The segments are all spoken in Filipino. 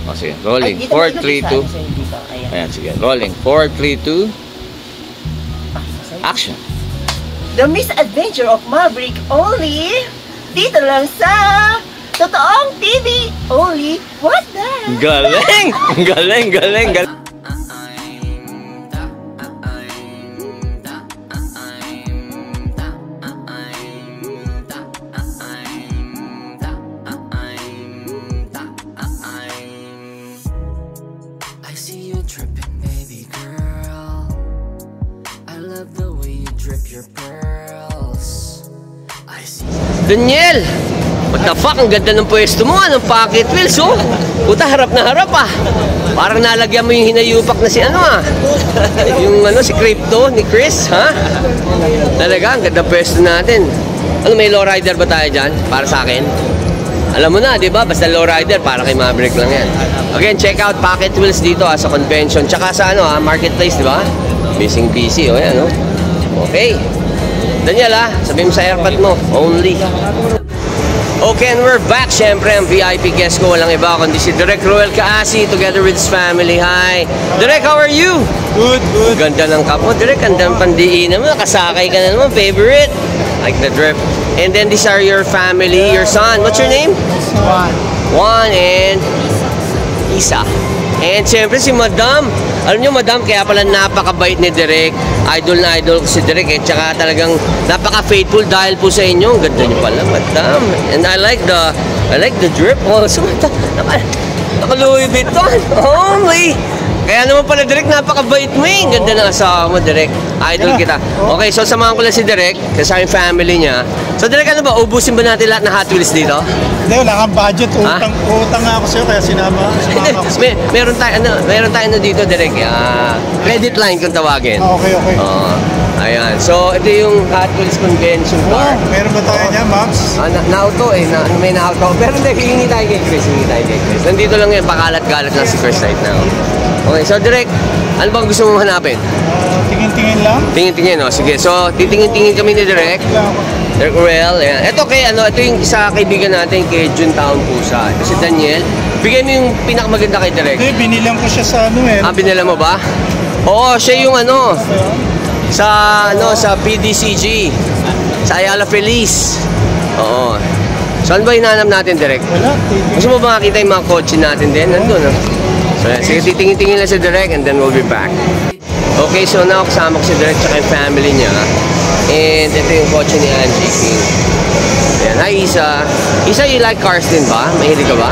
O sige, rolling. 4, 3, 2. Ayan, sige. Rolling. 4, 3, 2. Action. The Misadventure of Maverick only dito lang sa Totoong TV only. What the? Galing! Galing, galing, galing. Daniel! What the fuck? Ang ganda ng pwesto mo. Anong pocket wheels, oh? Puta, harap na harap, ah. Parang nalagyan mo yung hinayupak na si ano, ah. Yung ano, si Crypto, ni Chris, ha? Talaga, ang ganda pwesto natin. Ano, may lowrider ba tayo dyan? Para sa akin? Alam mo na, di ba? Basta lowrider, para kay Maverick lang yan. Again, check out pocket wheels dito, sa convention. Tsaka sa ano, marketplace, di ba? Missing PC, oh, yan, oh. Okay. Daniel, sabihin mo sa airpod mo, only. Okay, and we're back. Siyempre, ang VIP guest ko, walang iba kundi si Direk Roel Kaasi together with his family. Hi! Direk, how are you? Good, good. Ganda ng kapo. Direk, ganda ng pandiin naman. Kasakay ka na naman. Favorite? Like the drip. And then these are your family, your son. What's your name? Juan and Isa. And siyempre si Madam. Alam nyo, Madam, kaya pala napakabait ni Direk. Idol na idol ko si Direk, eh. Tsaka talagang napaka-faithful dahil po sa inyo. Ang ganda nyo pala, Madam. And I like the drip also. Naka-Louis Vuitton. Only. Kaya naman pala, Direk, napakabait mo, eh. Ganda ng asawa mo, Direk. Idol kita. Okay, so samahan ko lang si Direk kasi yung family niya. So, Direk, ano ba? Ubusin ba natin lahat ng Hot Wheels dito? Hindi, wala kang budget. Utang nga ako sa'yo, kaya sinama ako sa'yo. Meron tayo dito, Direk. Credit line kung tawagin. Okay, okay. Ayan. So, ito yung Hot Wheels Convention car. Meron ba tayo niya, Max? Na-auto eh. May na-auto. Pero hindi, hingi tayo kay Chris. Nandito lang yan. Pakalat-galat lang si Chris right now. Okay, so Direk, ano bang gusto mong hanapin? Tingin-tingin lang. Tingin-tingin, no? Sige, so titingin-tingin kami ni Direk. Direk Roel, ayan. Ito ito yung isa kaibigan natin kay Jun Taon Pusa. Ito si Daniel. Bigay mo yung pinakamaganda kay Direk. Hindi, binilang ko siya sa ano eh. Binila mo ba? Oo, siya yung sa PDCG. Sa Ayala Feliz. Oo. Saan ba hinahanap natin, Direk? Wala. Gusto mo ba makita yung mga kotse natin din? Nandun, no? So, sige, titingin-tingin lang si Direk and then we'll be back. Okay, so now kasama ko si Direk tsaka yung family niya. And ito yung kotse ni Angie King. Ayan, hi Isa. Isa, you like cars din ba? Mahilig ka ba?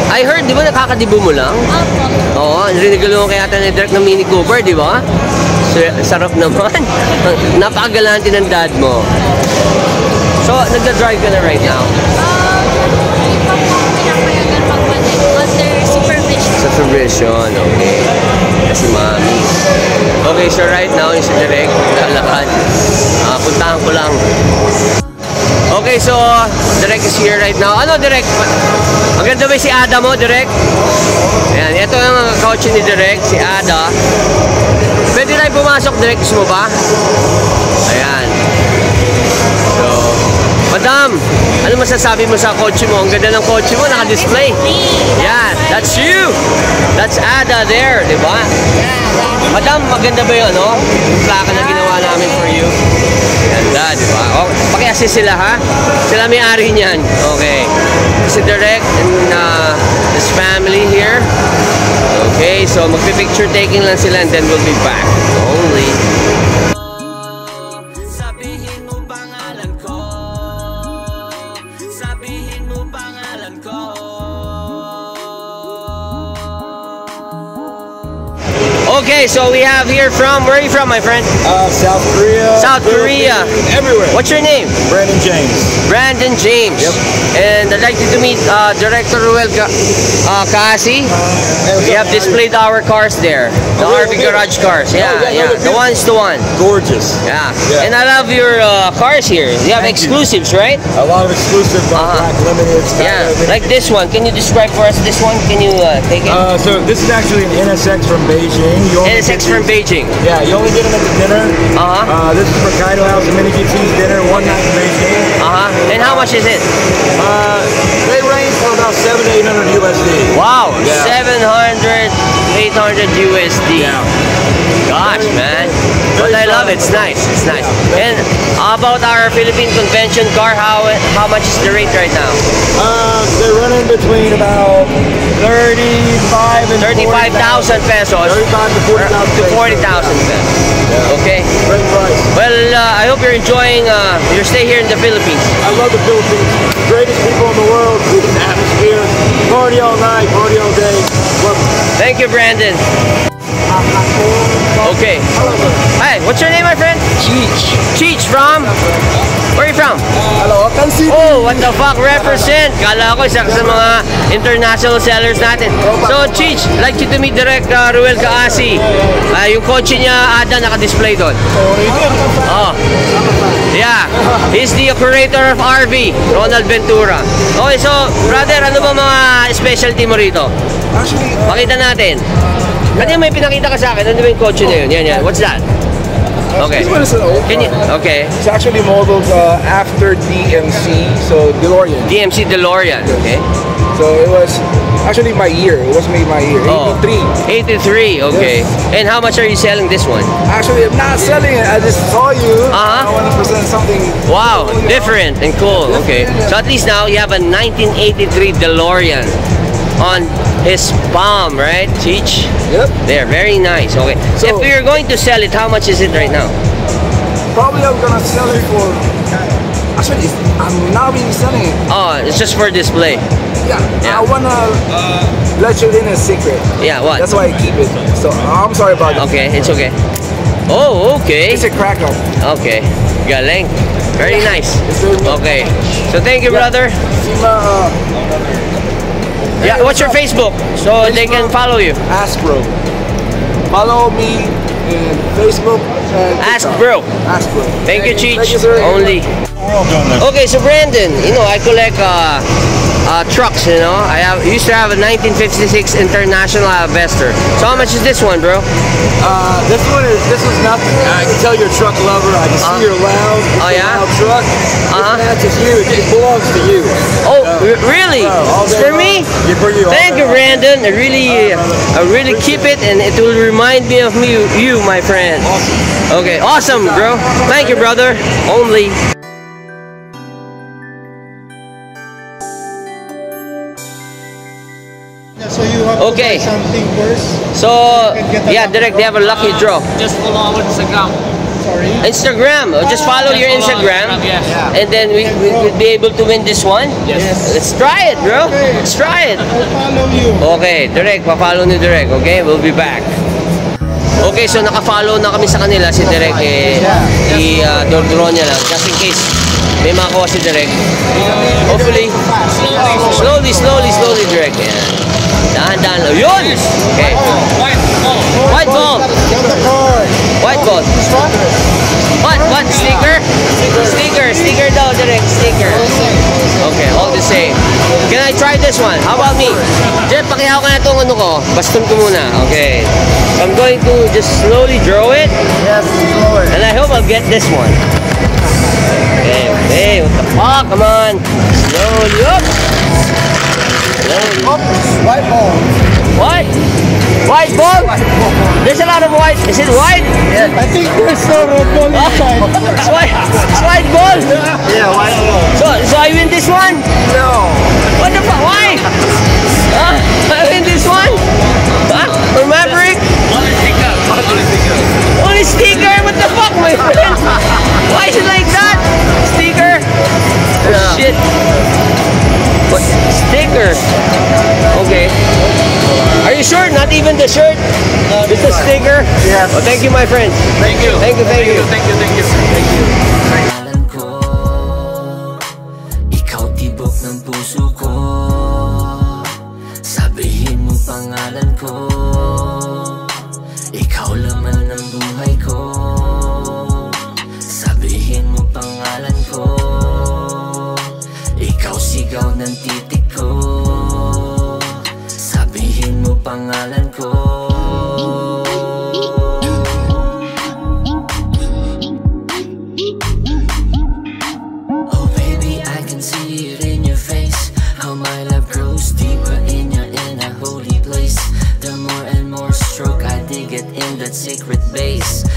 I heard, di ba nakakadibo mo lang? Oo, rinigalo mo kaya ni Direk ng Mini Cooper, di ba? So, sarap naman. Napakagalante ng dad mo. So, nagda-drive ka na right now? Supervision, okay. Kasi mami. Okay, so right now, yung si Direk, lalakad. Puntahan ko lang. Okay, so, Direk is here right now. Ano, Direk? Maganda ba si Ada mo, Direk? Ayan, ito yung kotse ni Direk, si Ada. Pwede tayo pumasok, Direk. Gusto mo ba? Ayan. So, Madam, ano masasabi mo sa kotse mo? Ang ganda ng kotse mo, naka-display. Yeah, that's you. That's Ada there, di ba? Madam, maganda ba yun, no? Yung plaka na ginawa namin for you. Ganda, di ba? Oh, paki-assist sila, ha? Sila may-ari niyan. Okay. Si Direk and his family here. Okay, so magpi-picture taking lang sila and then we'll be back. Only. Okay, so we have here from, where are you from, my friend? South Korea. South Korea. Everywhere. What's your name? Brandon James. Brandon James. Yep. And I'd like you to meet Director Roel Kaasi. We have displayed our cars there. The RV Garage cars. Yeah, yeah. The one's the one. Gorgeous. Yeah. Yeah. And I love your cars here. You have exclusives, right? A lot of exclusive black limiteds. Yeah. Like this one. Can you describe for us this one? Can you take it? So this is actually an NSX from Beijing. NSX from Beijing. Yeah, you only get them at the dinner. This is for Kaido House and Mini GT's dinner, one night in Beijing. And how much is it? They range from about about 700 to 800 USD. Wow, Yeah. 700, 800 USD. Yeah. Gosh, man. But I love it. It's nice. It's nice. And how about our Philippine convention car? How much is the rate right now? They're running between about 35 and 35,000 pesos. 35 to 40,000. To 40,000 pesos. Yeah. Okay. Great price. Well, I hope you're enjoying your stay here in the Philippines. I love the Philippines. The greatest people in the world. Greatest atmosphere. Party all night, party all day. Love it. Thank you, Brandon. Okay. Hi, what's your name, my friend? Cheech. Cheech from? Where are you from? Hello, Kansi. Oh, what the fuck, represent? Kala ko isa sa mga international sellers natin. So, Cheech, I'd like you to meet Direct Ruel Kaasi. Yung kotse niya, Ada, naka-display doon. Oh. Yeah. He's the curator of RV, Ronald Ventura. Okay, so, brother, ano ba mga specialty mo rito? Actually, Pakita natin. Kanina may pinakita ka sa akin. Ano ba yung kotse na yun? Yan, yan. What's that? Okay. this one is an old Can you, car. okay. It's actually modeled after DMC, so DeLorean. DMC DeLorean. Okay. So it was actually my year. It was made my year. Oh. 83. 83, okay. And how much are you selling this one? Actually, I'm not selling it. I just saw you. Uh-huh. I want to present something. Wow, different and cool. Okay. So at least now you have a 1983 DeLorean on his palm, right? Cheech? Yep. There, very nice. Okay. So- if you're going to sell it, how much is it right now? Probably I'm gonna sell it for. Actually, I'm not really selling it. Oh, it's just for display. Yeah. Yeah. I wanna let you in a secret. Yeah, what? That's why I keep it. So I'm sorry about that. Okay, it's okay. Oh, okay. It's a crack up. Okay. Galing. Very nice. It's very nice. Okay. So thank you, Yeah. brother. Sima, Yeah, what's your Facebook? So they can follow you. Ask Bro. Follow me in Facebook and Ask TikTok. Bro. Ask Bro. Thank you, Cheech. Thank you, sir. Only. We're all done there. Okay, so Brandon, you know, I collect trucks, you know. Used to have a 1956 International Vester. So how much is this one, bro? This is nothing. I can tell you're a truck lover. I can see you're loud. It's Oh, a yeah? loud truck. Uh-huh. This matches you. It belongs to you. Oh, really? all It's day for long. me? For you. all Thank day you, long. Brandon. I really keep it, and it will remind me of you, my friend. Okay, awesome, bro. Thank you, brother. Only. So you have Okay. to buy something first. So, yeah, direct, they have a lucky draw. Just follow our Instagram. Sorry. Instagram. Just follow your Just follow Instagram, yes. and then we will be able to win this one. Yes. Let's try it, bro. Let's try it. I'll follow you. Okay, Direk, pa-follow ni Direk, okay? We'll be back. Okay, so naka-follow na kami sa kanila si Direk, i-draw niya lang, just in case may makakuha si Direk. Hopefully, slowly, Direk. Yan. Dahan-dahan. Oh, yun! Okay. White ball. Get the card. White ball. What? Sticker? Sticker daw, Direk. Sticker. Okay, all the same. Can I try this one? How about me? Jeff, pakihaw ka na itong ano ko. Baston ko muna. Okay. So I'm going to just slowly draw it. Yes, slower. And I hope I'll get this one. Okay, what the fuck? Come on. Slowly up. Slowly. Oops, white ball. What? White ball? There's a lot of white. Is it white? I think there's no red ball inside. It's white. It's white ball. Yeah, white ball. So I win this one? No. What the fuck? Why? I win this one? For Maverick? Only sticker? What the fuck, my friend? Why is it like that? Sticker? Oh, shit. What? Sticker? Okay. Are you sure? Not even the shirt? Just a sticker? Yes. Oh, thank you, my friend. Thank you. Thank you. Pangalan ko, ikaw tibok ng puso ko. Sabihin mo pangalan ko, ikaw laman ng buhay ko. Sabihin mo pangalan ko, ikaw sigaw ng titik ko. Sabihin mo pangalan ko. Oh baby, I can see it in your face, how my love grows dig it in that secret base.